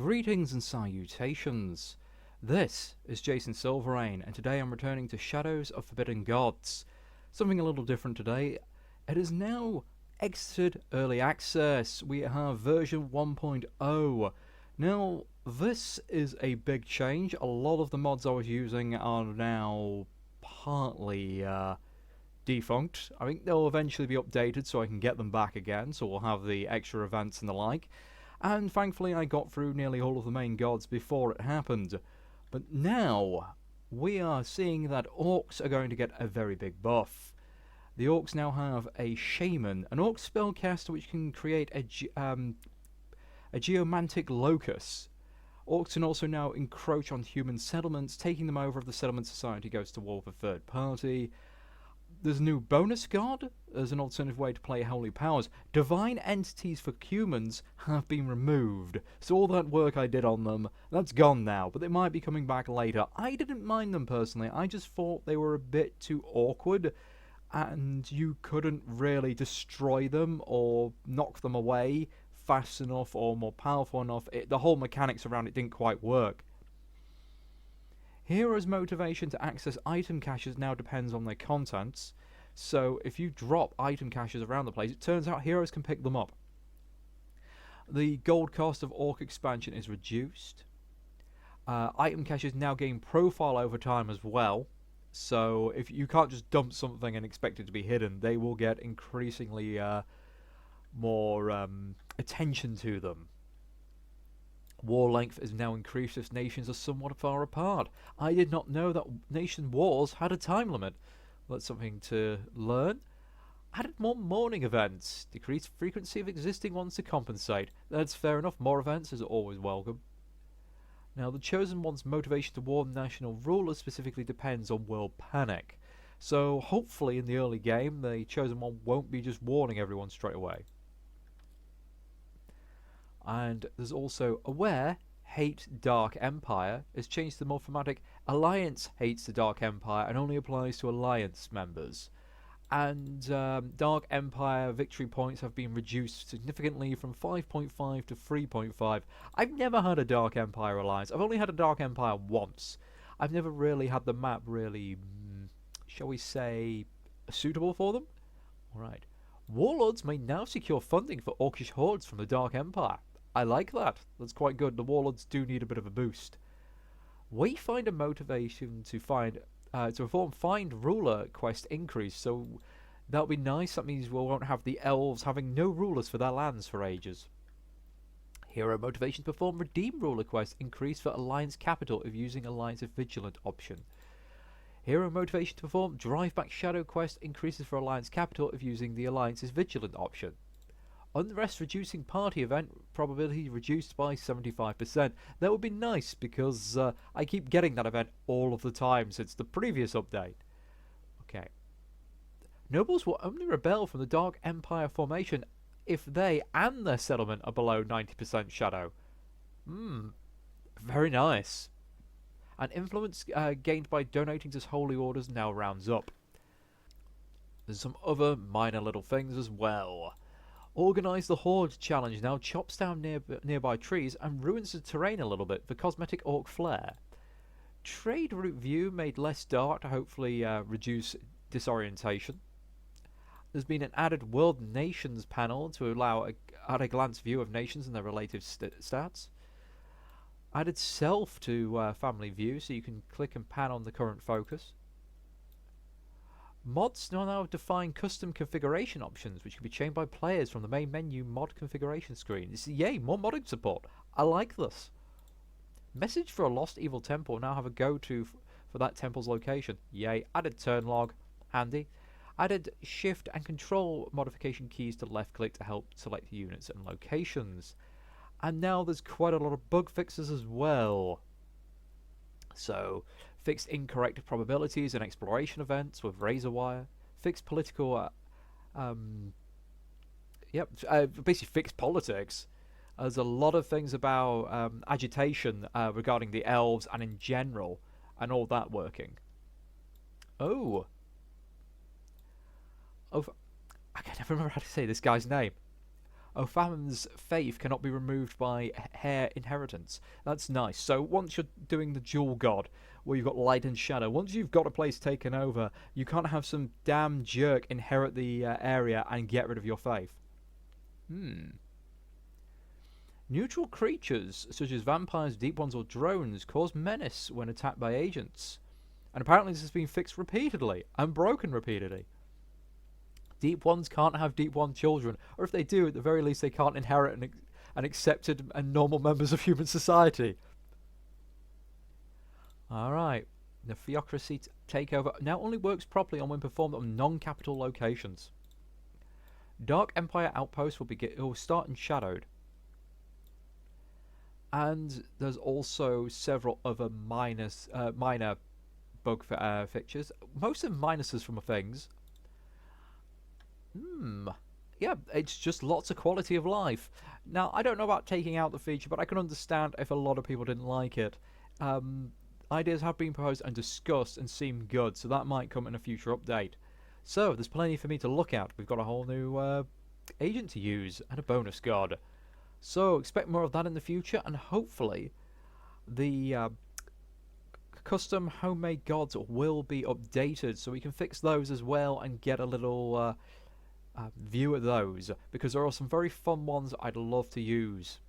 Greetings and salutations. This is Jason Silverain, and today I'm returning to Shadows of Forbidden Gods. Something a little different today. It is now exited early access. We have version 1.0. Now, this is a big change. A lot of the mods I was using are now partly defunct. I think they'll eventually be updated so I can get them back again, so we'll have the extra events and the like. And thankfully I got through nearly all of the main gods before it happened. But now, we are seeing that orcs are going to get a very big buff. The orcs now have a shaman, an orc spellcaster which can create a geomantic locus. Orcs can also now encroach on human settlements, taking them over if the settlement society goes to war with a third party. There's a new bonus god as an alternative way to play Holy Powers. Divine entities for humans have been removed, so all that work I did on them, that's gone now, but they might be coming back later. I didn't mind them personally, I just thought they were a bit too awkward, and you couldn't really destroy them or knock them away fast enough or more powerful enough. The whole mechanics around it didn't quite work. Heroes' motivation to access item caches now depends on their contents, so if you drop item caches around the place, it turns out heroes can pick them up. The gold cost of Orc expansion is reduced. Item caches now gain profile over time as well, so if you can't just dump something and expect it to be hidden, they will get increasingly more attention to them. War length is now increased as nations are somewhat far apart. I did not know that nation wars had a time limit. That's something to learn. Added more morning events. Decreased frequency of existing ones to compensate. That's fair enough. More events is always welcome. Now, the Chosen One's motivation to warn national rulers specifically depends on world panic. So, hopefully in the early game, the Chosen One won't be just warning everyone straight away. And there's also Aware Hate Dark Empire has changed to the more thematic Alliance hates the Dark Empire and only applies to Alliance members. And Dark Empire victory points have been reduced significantly from 5.5 to 3.5. I've never had a Dark Empire Alliance. I've only had a Dark Empire once. I've never really had the map really, shall we say, suitable for them? Alright. Warlords may now secure funding for Orcish hordes from the Dark Empire. I like that. That's quite good. The warlords do need a bit of a boost. Wayfinder motivation to perform Find Ruler quest increase, so that'll be nice. That means we won't have the elves having no rulers for their lands for ages. Hero motivation to perform Redeem Ruler quest increase for Alliance Capital if using Alliance's Vigilant option. Hero motivation to perform Drive Back Shadow quest increases for Alliance Capital if using the Alliance's Vigilant option. Unrest reducing party event probability reduced by 75%. That would be nice because I keep getting that event all of the time since the previous update. Okay. Nobles will only rebel from the Dark Empire formation if they and their settlement are below 90% shadow. Very nice. And influence gained by donating to holy orders now rounds up. There's some other minor little things as well. Organise the Horde challenge now chops down nearby trees and ruins the terrain a little bit for cosmetic orc flair. Trade route view made less dark to hopefully reduce disorientation. There's been an added World Nations panel to allow at a glance view of nations and their relative stats. Added self to family view so you can click and pan on the current focus. Mods now define custom configuration options which can be changed by players from the main menu mod configuration screen. Yay, more modding support. I like this. Message for a lost evil temple now have a go-to for that temple's location. Yay. Added turn log. Handy. Added shift and control modification keys to left click to help select units and locations. And now there's quite a lot of bug fixes as well. So, fixed incorrect probabilities and exploration events with razor wire. Fixed political, basically fixed politics. There's a lot of things about agitation regarding the elves and in general, and all that working. I can never remember how to say this guy's name. Ophamon's faith cannot be removed by heir inheritance. That's nice. So once you're doing the dual god, where you've got light and shadow, once you've got a place taken over, you can't have some damn jerk inherit the area and get rid of your faith. Neutral creatures, such as vampires, deep ones, or drones, cause menace when attacked by agents. And apparently this has been fixed repeatedly and broken repeatedly. Deep ones can't have deep one children, or if they do, at the very least they can't inherit an accepted and normal members of human society. Alright, the theocracy takeover now only works properly when performed on non-capital locations. Dark Empire outposts will start in shadowed. And there's also several other minor bug fixtures. Most of them minuses from things. Yeah, it's just lots of quality of life. Now, I don't know about taking out the feature, but I can understand if a lot of people didn't like it. Ideas have been proposed and discussed and seem good, so that might come in a future update. So, there's plenty for me to look at. We've got a whole new agent to use and a bonus god. So, expect more of that in the future, and hopefully the custom homemade gods will be updated so we can fix those as well and get a little view at those, because there are some very fun ones I'd love to use.